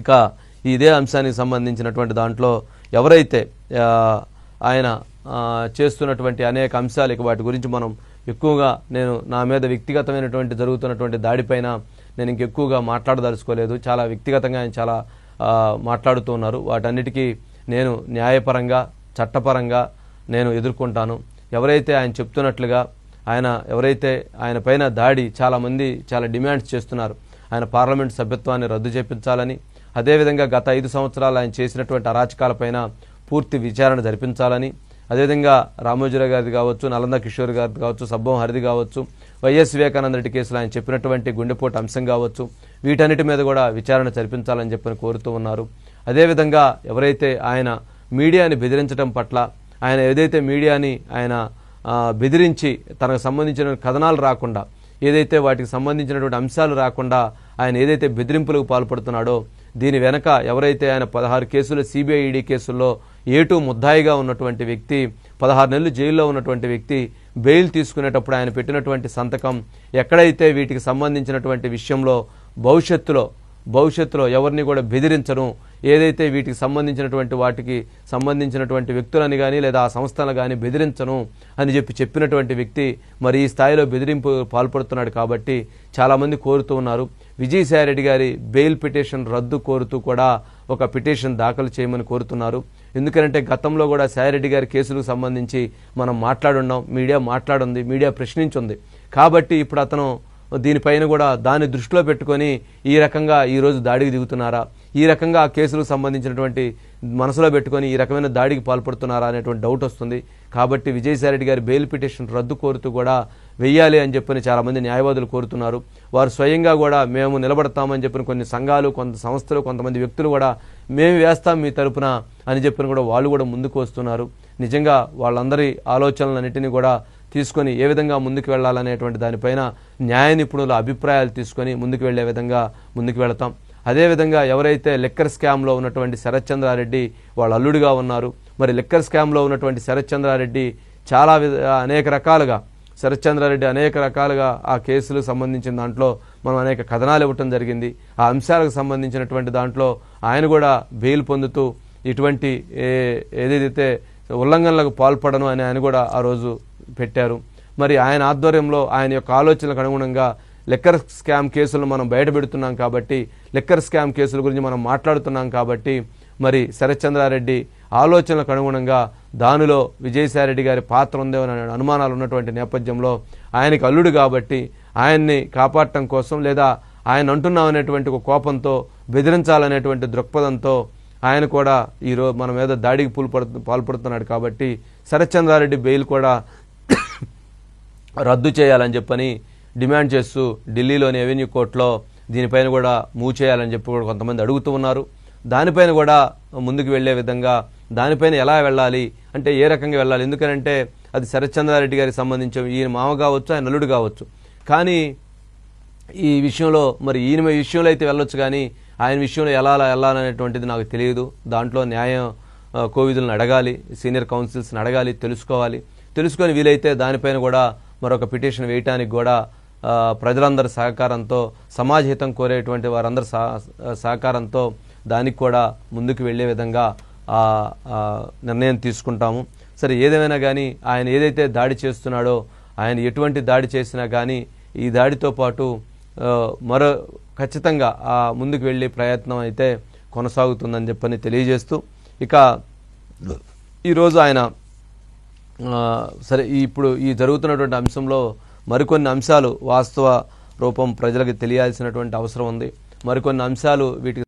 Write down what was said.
ఇక ఇదే అంశానికి సంబంధించినటువంటి దాంట్లో ఎవరైతే ఆయన చేస్తున్నటువంటి అనేక అంశాలు, ఇక వాటి గురించి మనం ఎక్కువగా నేను నా మీద వ్యక్తిగతమైనటువంటి జరుగుతున్నటువంటి దాడిపైన నేను ఇంకెక్కువగా మాట్లాడదలుచుకోలేదు. చాలా వ్యక్తిగతంగా ఆయన చాలా మాట్లాడుతూ ఉన్నారు. వాటన్నిటికీ నేను న్యాయపరంగా చట్టపరంగా నేను ఎదుర్కొంటాను. ఎవరైతే ఆయన చెప్తున్నట్లుగా ఎవరైతే ఆయన పైన దాడి చాలామంది చాలా డిమాండ్స్ చేస్తున్నారు. ఆయన పార్లమెంట్ సభ్యత్వాన్ని రద్దు చేయించాలని, అదేవిధంగా గత 5 సంవత్సరాలు ఆయన చేసినటువంటి అరాచకాలపైన పూర్తి విచారణ జరిపించాలని, అదేవిధంగా రామోజీరావు గారిది కావచ్చు, నలంద కిషోర్ గారిది కావచ్చు, సబ్బం హరిది కావచ్చు, వైఎస్ వివేకానంద రెడ్డి కేసులో ఆయన చెప్పినటువంటి గుండెపోటు అంశం కావచ్చు, వీటన్నిటి మీద కూడా విచారణ జరిపించాలని చెప్పని కోరుతూ ఉన్నారు. అదేవిధంగా ఎవరైతే ఆయన మీడియాని బెదిరించడం పట్ల, ఆయన ఏదైతే మీడియాని ఆయన బెదిరించి తనకు సంబంధించిన కథనాలు రాకుండా, ఏదైతే వాటికి సంబంధించినటువంటి అంశాలు రాకుండా ఆయన ఏదైతే బెదిరింపులకు పాల్పడుతున్నాడో, దీని వెనక ఎవరైతే ఆయన 16 కేసులు సిబిఐ ఈడీ కేసుల్లో A2 ముద్దాయిగా ఉన్నటువంటి వ్యక్తి, 16 నెలలు జైల్లో ఉన్నటువంటి వ్యక్తి బెయిల్ తీసుకునేటప్పుడు ఆయన పెట్టినటువంటి సంతకం, ఎక్కడైతే వీటికి సంబంధించినటువంటి విషయంలో భవిష్యత్తులో ఎవరిని కూడా బెదిరించను, ఏదైతే వీటికి సంబంధించినటువంటి వాటికి సంబంధించినటువంటి వ్యక్తులని కానీ లేదా ఆ సంస్థలను కానీ బెదిరించను అని చెప్పినటువంటి వ్యక్తి మరి ఈ స్థాయిలో బెదిరింపు పాల్పడుతున్నాడు. కాబట్టి చాలామంది కోరుతూ ఉన్నారు విజయసాయిరెడ్డి గారి బెయిల్ పిటిషన్ రద్దు కోరుతూ కూడా ఒక పిటిషన్ దాఖలు చేయమని కోరుతున్నారు. ఎందుకంటే గతంలో కూడా సాయిరెడ్డి గారి కేసులకు సంబంధించి మనం మాట్లాడున్నాం, మీడియా మాట్లాడుంది, మీడియా ప్రశ్నించుంది. కాబట్టి ఇప్పుడు అతను దీనిపైన కూడా దాన్ని దృష్టిలో పెట్టుకొని ఈ రకంగా ఈరోజు దాడికి దిగుతున్నారా, ఈ రకంగా ఆ కేసులకు సంబంధించినటువంటి మనసులో పెట్టుకొని ఈ రకమైన దాడికి పాల్పడుతున్నారా అనేటువంటి డౌట్ వస్తుంది. కాబట్టి విజయసాయిరెడ్డి గారి బెయిల్ పిటిషన్ రద్దు కోరుతూ కూడా వెయ్యాలి అని చెప్పని చాలామంది న్యాయవాదులు కోరుతున్నారు. వారు స్వయంగా కూడా మేము నిలబడతామని చెప్పిన కొన్ని సంఘాలు, కొంత సంస్థలు, కొంతమంది వ్యక్తులు కూడా మేము వేస్తాం మీ తరపున అని చెప్పిన కూడా వాళ్ళు కూడా ముందుకు వస్తున్నారు. నిజంగా వాళ్ళందరి ఆలోచనలన్నింటినీ కూడా తీసుకొని ఏ విధంగా ముందుకు వెళ్లాలనేటువంటి దానిపైన న్యాయ నిపుణుల అభిప్రాయాలు తీసుకొని ముందుకు వెళ్లే విధంగా ముందుకు వెళతాం. అదేవిధంగా ఎవరైతే లిక్కర్ స్కామ్లో ఉన్నటువంటి శరత్ చంద్రారెడ్డి వాళ్ళ అల్లుడిగా ఉన్నారు, మరి లిక్కర్ స్కామ్లో ఉన్నటువంటి శరత్ చంద్రారెడ్డి అనేక రకాలుగా ఆ కేసులకు సంబంధించిన దాంట్లో మనం అనేక కథనాలు ఇవ్వటం జరిగింది. ఆ అంశాలకు సంబంధించినటువంటి దాంట్లో ఆయన కూడా బెయిల్ పొందుతూ ఇటువంటి ఏదైతే ఉల్లంఘనలకు పాల్పడను అని ఆయన కూడా ఆ రోజు పెట్టారు. మరి ఆయన ఆధ్వర్యంలో ఆయన యొక్క ఆలోచనలకు అనుగుణంగా లిక్కర్ స్కామ్ కేసులను మనం బయటపెడుతున్నాం కాబట్టి, లిక్కర్ స్కామ్ కేసుల గురించి మనం మాట్లాడుతున్నాం కాబట్టి, మరి శరత్ చంద్రారెడ్డి ఆలోచనలకు అనుగుణంగా దానిలో విజయసాయిరెడ్డి గారి పాత్ర ఉందే అనే అనుమానాలు ఉన్నటువంటి నేపథ్యంలో ఆయనకి అల్లుడు కాబట్టి ఆయన్ని కాపాడటం కోసం లేదా ఆయన అంటున్నామనేటువంటి ఒక కోపంతో బెదిరించాలనేటువంటి దృక్పథంతో ఆయన కూడా ఈరోజు మన మీద దాడికి పాల్పడుతున్నాడు. కాబట్టి శరత్ చంద్రారెడ్డి బెయిల్ కూడా రద్దు చేయాలని చెప్పని డిమాండ్ చేస్తూ ఢిల్లీలోని ఎవెన్యూ కోర్టులో దీనిపైన కూడా మూవ్ చేయాలని చెప్పి కూడా కొంతమంది అడుగుతూ ఉన్నారు. దానిపైన కూడా ముందుకు వెళ్లే విధంగా, దానిపైన ఎలా వెళ్ళాలి అంటే ఏ రకంగా వెళ్ళాలి, ఎందుకంటే అది శరత్ చంద్రారెడ్డి గారికి సంబంధించి ఈయన మామ కావచ్చు, ఆయన అల్లుడు కావచ్చు. కానీ ఈ విషయంలో మరి ఈయన విషయంలో అయితే వెళ్ళొచ్చు, కానీ ఆయన విషయంలో ఎలా వెళ్ళాలనేటువంటిది నాకు తెలియదు. దాంట్లో న్యాయం కోవిదులను అడగాలి, సీనియర్ కౌన్సిల్స్ని అడగాలి, తెలుసుకొని వీలైతే దానిపైన కూడా మరొక పిటిషన్ వేయటానికి కూడా ప్రజలందరి సహకారంతో, సమాజ హితం కోరేటువంటి వారందరి సహకారంతో దానికి కూడా ముందుకు వెళ్లే విధంగా నిర్ణయం తీసుకుంటాము. సరే, ఏదేమైనా కానీ ఆయన ఏదైతే దాడి చేస్తున్నాడో, ఆయన ఎటువంటి దాడి చేసినా కానీ ఈ దాడితో పాటు మరో ఖచ్చితంగా ముందుకు వెళ్లే ప్రయత్నం అయితే కొనసాగుతుందని చెప్పని తెలియజేస్తూ, ఇక ఈరోజు ఆయన సరే ఇప్పుడు ఈ జరుగుతున్నటువంటి అంశంలో మరికొన్ని అంశాలు వాస్తవ రూపం ప్రజలకు తెలియాల్సినటువంటి అవసరం ఉంది. మరికొన్ని అంశాలు వీటికి